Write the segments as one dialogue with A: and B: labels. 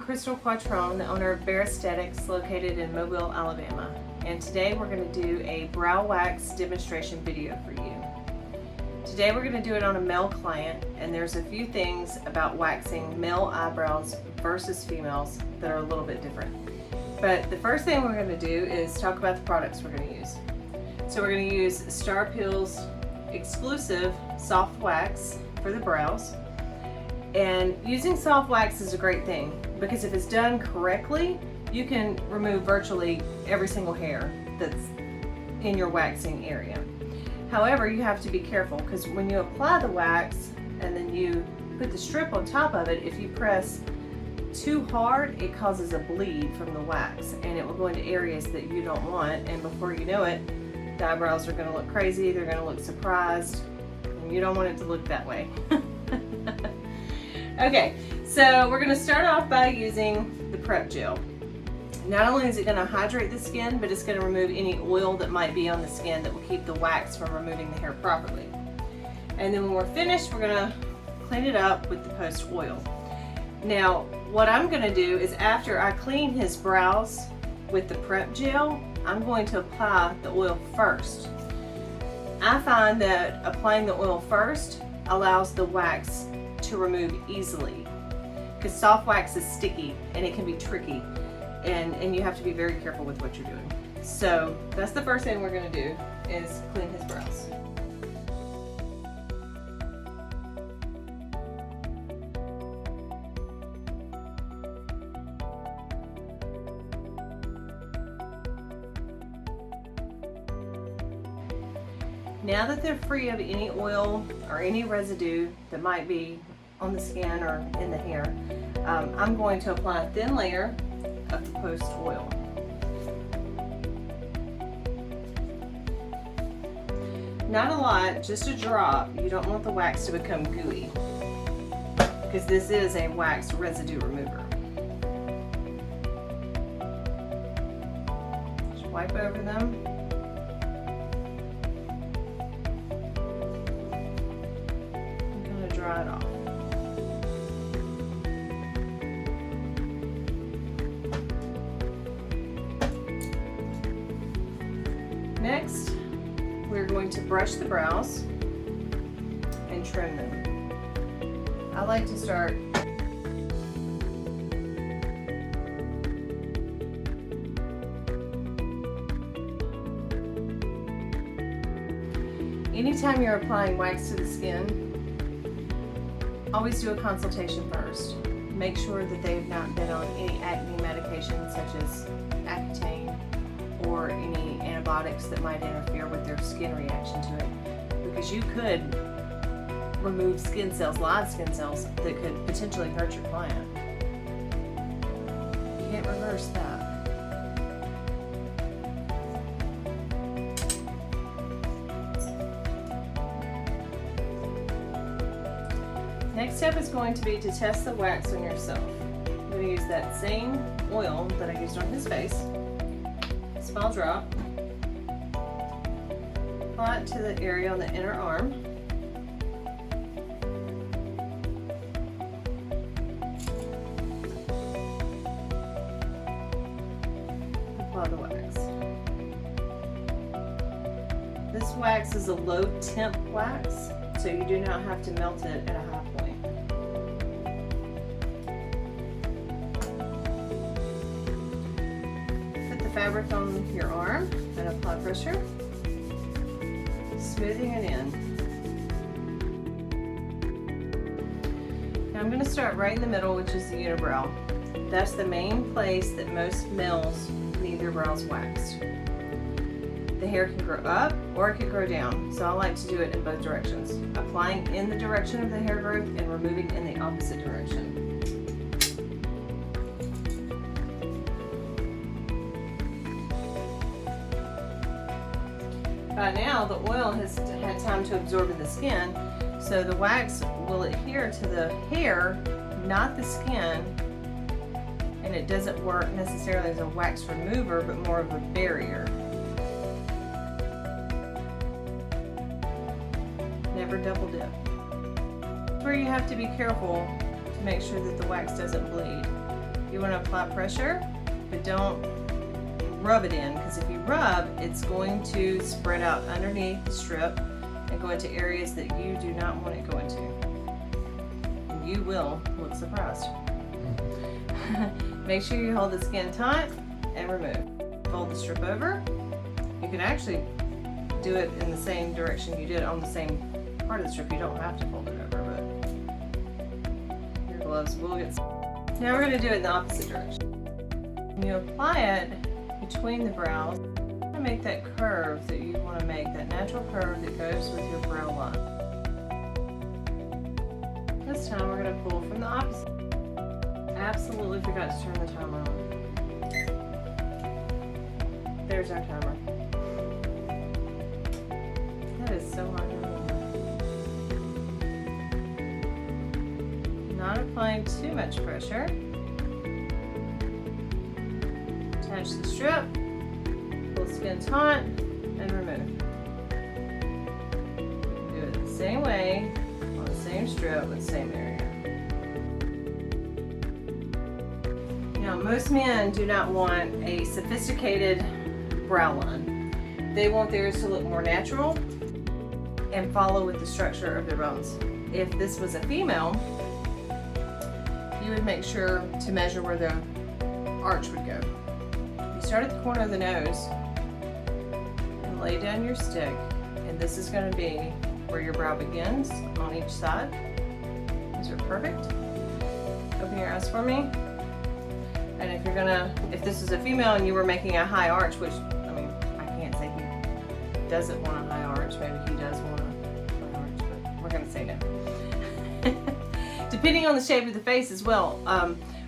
A: Crystal Quattrone, the owner of Bear Aesthetics, located in Mobile, Alabama. And today we're going to do a brow wax demonstration video for you. Today we're going to do it on a male client, and there's a few things about waxing male eyebrows versus females that are a little bit different. But the first thing we're going to do is talk about the products we're going to use. So we're going to use Starpil's exclusive soft wax for the brows. And using soft wax is a great thing because if it's done correctly, you can remove virtually every single hair that's in your waxing area. However, you have to be careful because when you apply the wax and then you put the strip on top of it, if you press too hard, it causes a bleed from the wax and it will go into areas that you don't want, and before you know it, the eyebrows are going to look crazy, they're going to look surprised, and you don't want it to look that way. Okay, so we're going to start off by using the prep gel. Not only is it going to hydrate the skin, but it's going to remove any oil that might be on the skin that will keep the wax from removing the hair properly. And then when we're finished, we're going to clean it up with the post oil. Now, what I'm going to do is after I clean his brows with the prep gel, I'm going to apply the oil first. I find that applying the oil first allows the wax to remove easily because soft wax is sticky and it can be tricky, and you have to be very careful with what you're doing. So that's the first thing we're going to do is clean his brows. Now that they're free of any oil or any residue that might be on the skin or in the hair, I'm going to apply a thin layer of the post oil. Not a lot, just a drop. You don't want the wax to become gooey because this is a wax residue remover. Just wipe over them. Dry it off. Next, we're going to brush the brows and trim them. I like to start anytime you're applying wax to the skin, always do a consultation first. Make sure that they've not been on any acne medications such as Accutane or any antibiotics that might interfere with their skin reaction to it, because you could remove skin cells, live skin cells, that could potentially hurt your client. You can't reverse that. Next step is going to be to test the wax on yourself. I'm going to use that same oil that I used on his face, a small drop, apply it to the area on the inner arm, apply the wax. This wax is a low temp wax, so you do not have to melt it at a high point. Put the fabric on your arm and apply pressure, smoothing it in. Now I'm going to start right in the middle, which is the unibrow. That's the main place that most males need their brows waxed. The hair can grow up or it can grow down, so I like to do it in both directions, applying in the direction of the hair growth and removing in the opposite direction. By now the oil has had time to absorb in the skin, so the wax will adhere to the hair, not the skin, and it doesn't work necessarily as a wax remover but more of a barrier. Never double dip. That's where you have to be careful to make sure that the wax doesn't bleed. You want to apply pressure, but don't rub it in, because if you rub, it's going to spread out underneath the strip and go into areas that you do not want it going to. And you will look surprised. Make sure you hold the skin taut and remove. Fold the strip over. You can actually do it in the same direction you did on the same part of the strip. You don't have to fold it over, but your gloves will get. Now we're going to do it in the opposite direction. When you apply it between the brows, you're going to make that curve that you want to make, that natural curve that goes with your brow line. This time we're going to pull from the opposite. Absolutely forgot to turn the timer on. There's our timer. That is so hard to remember. Not applying too much pressure. Attach the strip, pull the skin taut, and remove. Do it the same way, on the same strip, with the same area. Now, most men do not want a sophisticated brow line. They want theirs to look more natural and follow with the structure of their bones. If this was a female, you would make sure to measure where the arch would go. You start at the corner of the nose and lay down your stick, and this is going to be where your brow begins on each side. These are perfect. Open your eyes for me. And if this is a female and you were making a high arch, which, I mean, I can't say he doesn't want a high arch, maybe he does want a high arch, but we're going to say no. Depending on the shape of the face as well,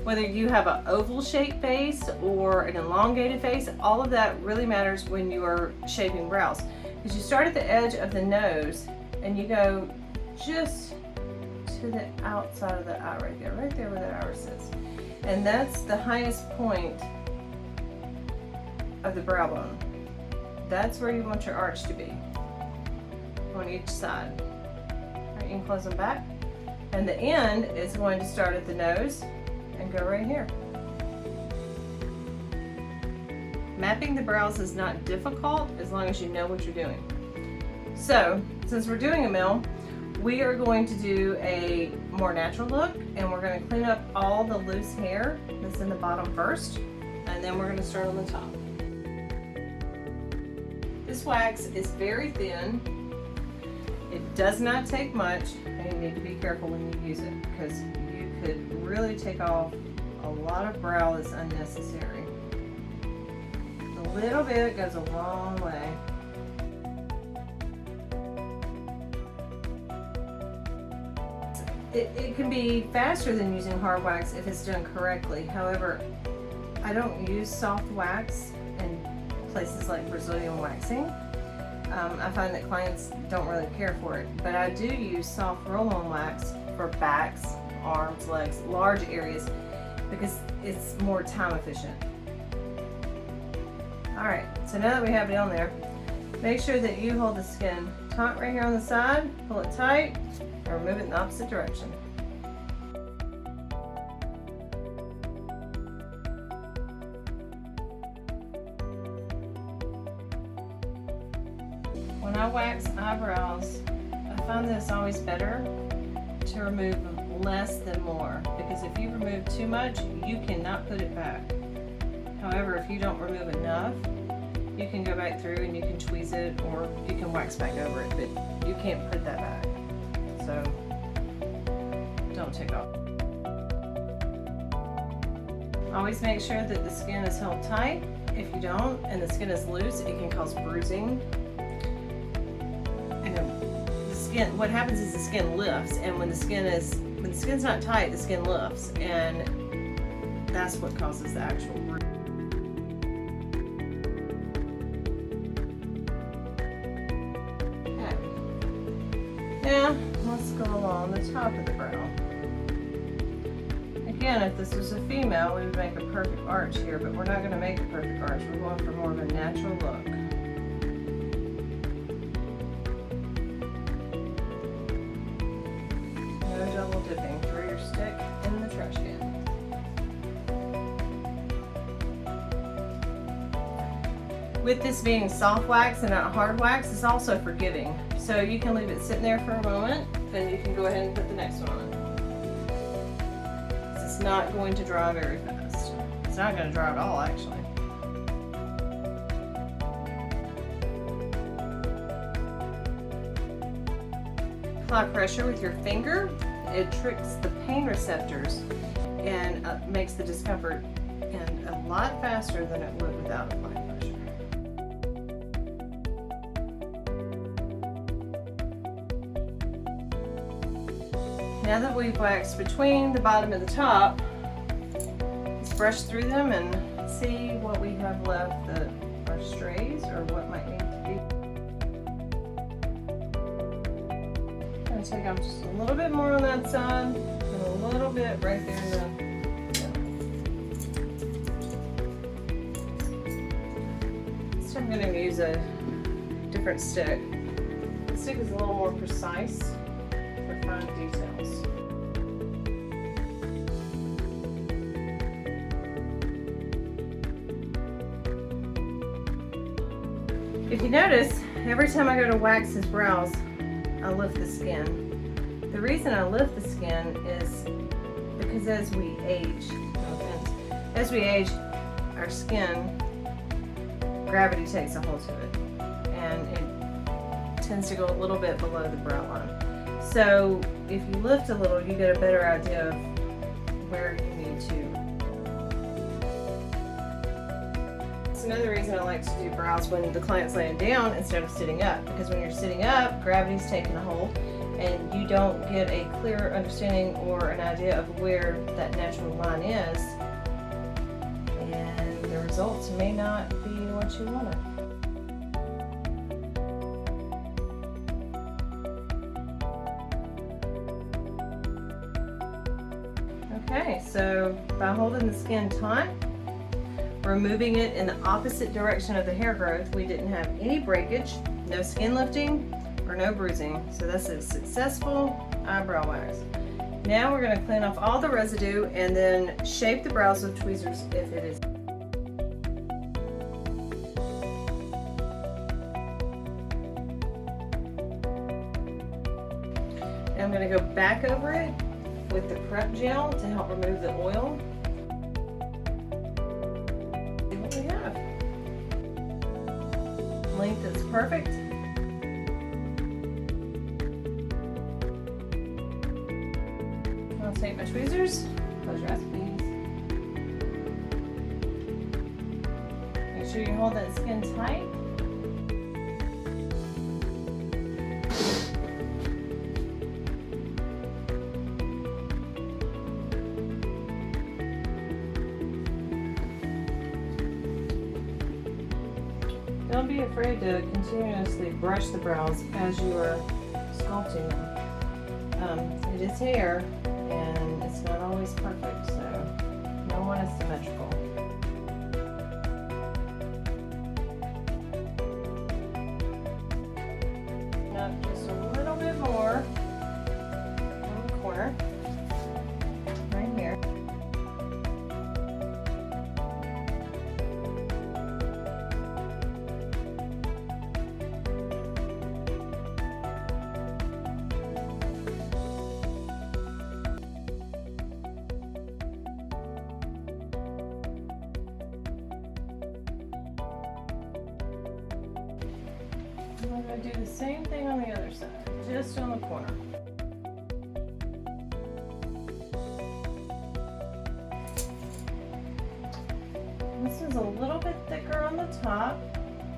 A: whether you have an oval shaped face or an elongated face, all of that really matters when you are shaping brows. Because you start at the edge of the nose and you go just to the outside of the eye right there where that iris is. And that's the highest point of the brow bone. That's where you want your arch to be, on each side. All right, you can close them back. And the end is going to start at the nose and go right here. Mapping the brows is not difficult as long as you know what you're doing. So, since we're doing a male, we are going to do a more natural look, and we're going to clean up all the loose hair that's in the bottom first, and then we're going to start on the top. This wax is very thin. It does not take much, and you need to be careful when you use it, because you could really take off a lot of brow that's unnecessary. A little bit goes a long way. It can be faster than using hard wax if it's done correctly. However, I don't use soft wax in places like Brazilian waxing. I find that clients don't really care for it, but I do use soft roll-on wax for backs, arms, legs, large areas, because it's more time efficient. Alright, so now that we have it on there, make sure that you hold the skin taut right here on the side, pull it tight, and remove it in the opposite direction. When I wax eyebrows, I find that it's always better to remove less than more, because if you remove too much, you cannot put it back. However, if you don't remove enough, you can go back through and you can tweeze it, or you can wax back over it, but you can't put that back. So don't take off. Always make sure that the skin is held tight. If you don't, and the skin is loose, it can cause bruising. And the skin, what happens is the skin lifts, and when the skin's not tight, the skin lifts, and that's what causes the actual bruise. Okay. Now let's go along the top of the brow. Again, if this was a female, we would make a perfect arch here, but we're not going to make a perfect arch. We're going for more of a natural look. No double dipping. Throw your stick in the trash can. With this being soft wax and not hard wax, it's also forgiving. So you can leave it sitting there for a moment, then you can go ahead and put the next one on. It's not going to dry very fast. It's not going to dry at all, actually. Apply pressure with your finger. It tricks the pain receptors and makes the discomfort end a lot faster than it would without applying pressure. Now that we've waxed between the bottom and the top, let's brush through them and see what we have left that are strays or what might need to be. I'm going to take off just a little bit more on that side and a little bit right there in the middle. So I'm going to use a different stick. The stick is a little more precise for fine details. If you notice, every time I go to wax his brows, I lift the skin. The reason I lift the skin is because as we age, our skin, gravity takes a hold of it, and it tends to go a little bit below the brow line. So if you lift a little, you get a better idea of where you need to. It's another reason I like to do brows when the client's laying down instead of sitting up, because when you're sitting up, gravity's taking a hold and you don't get a clear understanding or an idea of where that natural line is, and the results may not be what you wanted. Okay, so by holding the skin tight, removing it in the opposite direction of the hair growth, we didn't have any breakage, no skin lifting, or no bruising. So that's a successful eyebrow wax. Now we're going to clean off all the residue and then shape the brows with tweezers if it is. And I'm going to go back over it with the prep gel to help remove the oil. See what we have. Length is perfect. I'll take my tweezers, close your eyes please. Make sure you hold that skin tight. Don't be afraid to continuously brush the brows as you are sculpting them. It is hair and it's not always perfect, so no one is symmetrical. Now just a little bit more on the corner, right here. I'm going to do the same thing on the other side, just on the corner. This is a little bit thicker on the top,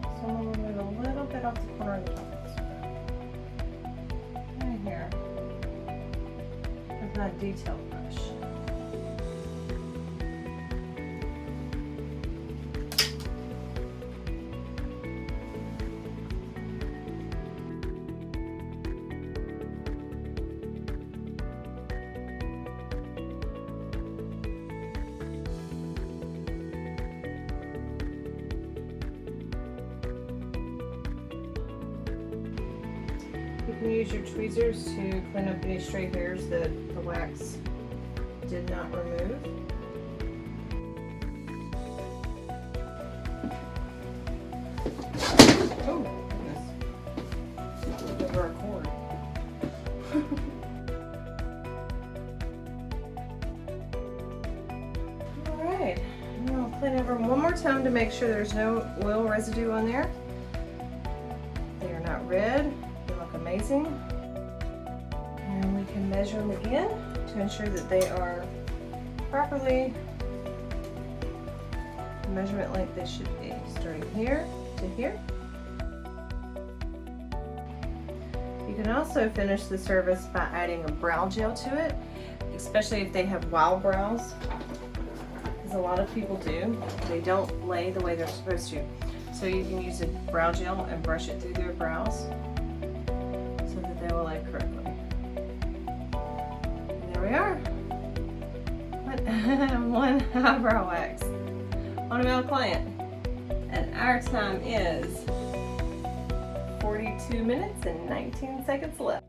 A: so I'm going to move a little bit off the corner of the top. Right here, with my detail brush. You can use your tweezers to clean up any stray hairs that the wax did not remove. time to make sure there's no oil residue on there. They are not red. They look amazing. And we can measure them again to ensure that they are properly the measurement length they should be, starting here to here. You can also finish the service by adding a brow gel to it, especially if they have wild brows, because a lot of people do. They don't lay the way they're supposed to. So you can use a brow gel and brush it through their brows so that they will lay correctly. And there we are. One eyebrow wax on a male client. And our time is 42 minutes and 19 seconds left.